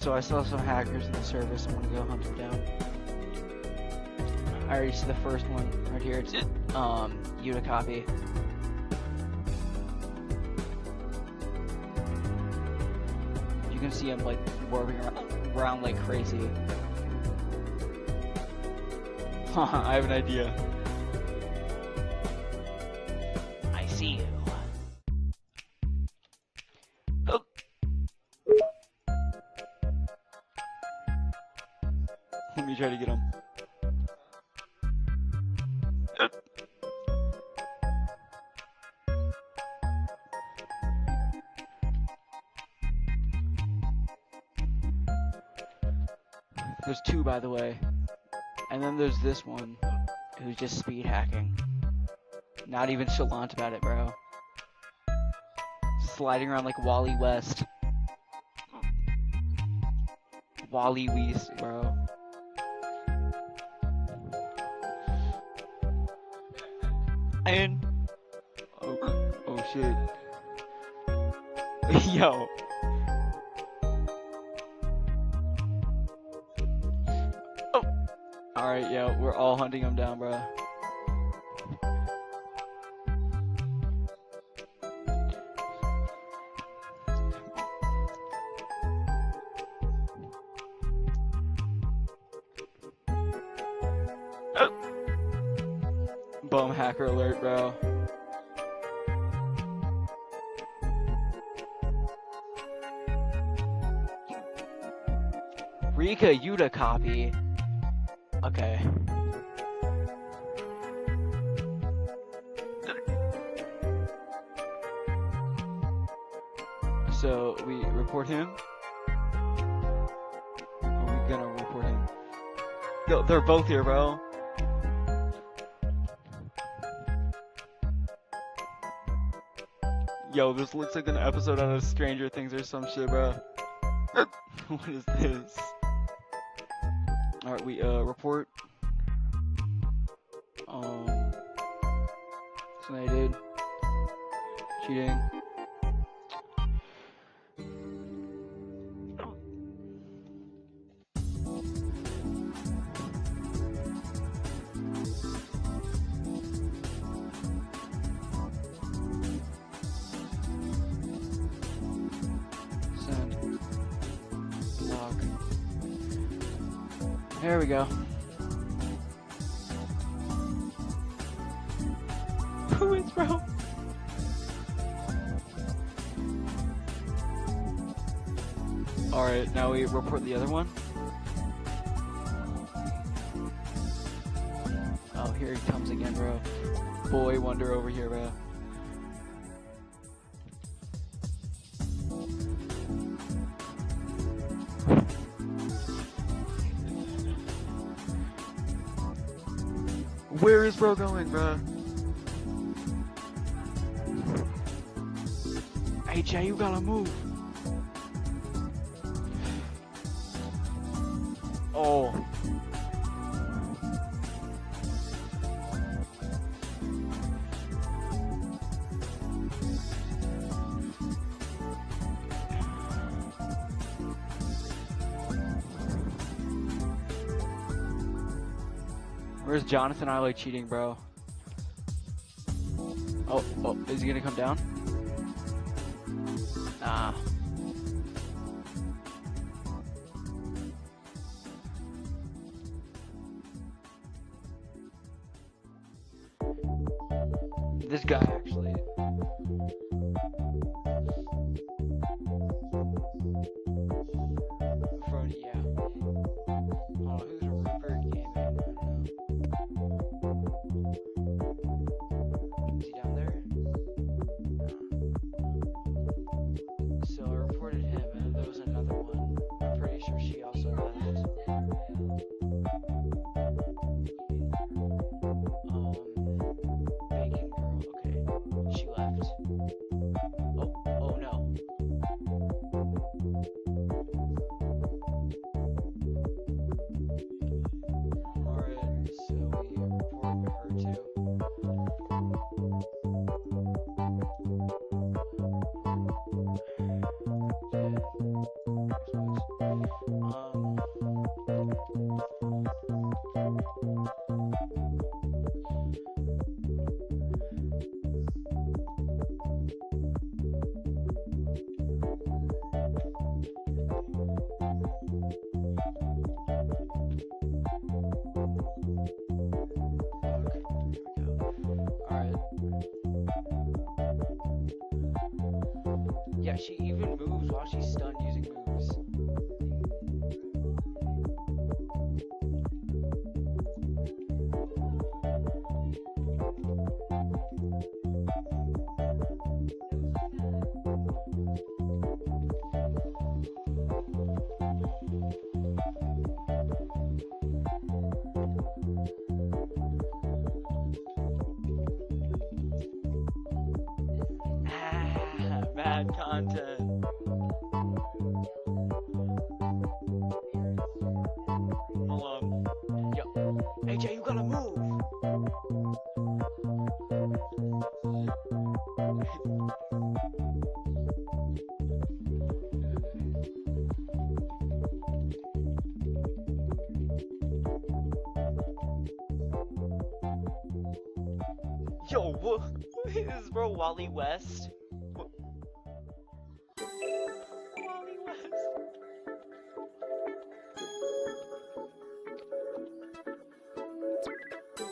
So I saw some hackers in the service. I'm gonna go hunt them down. I already see the first one right here. It's Unicopy. You can see him like warping around like crazy. I have an idea. I see you. Oh. Let me try to get him. There's two, by the way. And then there's this one who's just speed hacking. Not even chalant about it, bro. Sliding around like Wally West. Wally West, bro. And oh shit. Yo. Oh. Alright, yo, we're all hunting him down, bro. Bum hacker alert, bro. Rika Unicopy. Okay. So we report him? Are we gonna report him? Yo, they're both here, bro. Yo, this looks like an episode out of Stranger Things or some shit, bro. What is this? Alright, we report. Snited. Cheating. There we go. Who is, bro? Alright, now we report the other one. Oh, here he comes again, bro. Boy Wonder over here, bro. Where is bro going, bro? Hey, Jay, you gotta move. Oh. Where's Jonathan Iley cheating, bro? Oh, is he gonna come down? Nah. This guy actually. Frody, yeah. Oh, who's Rupert Gaming? I don't know. Is he down there? So I reported him, and there was another one. I'm pretty sure she also left. Bacon girl. Okay, she left. she even moves while she's stunned using moves. Bad content. Hold on. Yo, AJ, you gotta move. Yo, what is this, bro? Wally West? Wally West.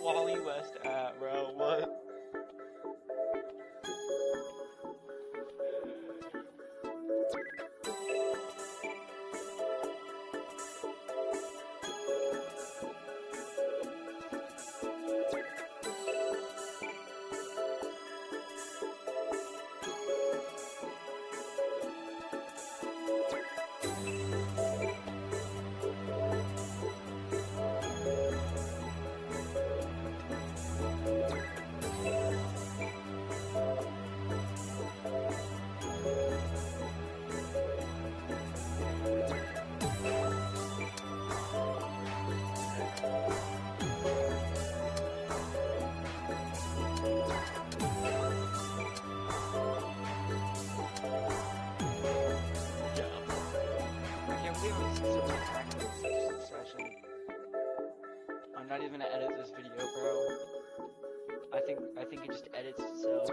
Wally West bro, what? I'm not even gonna edit this video, bro. I think it just edits itself.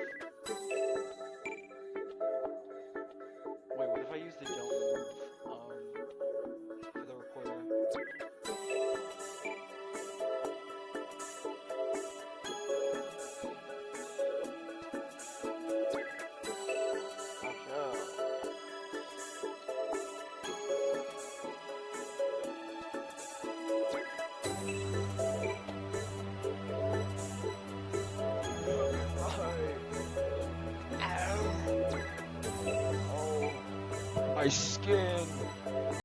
Wait, what if I use the don't move for the recorder? My skin.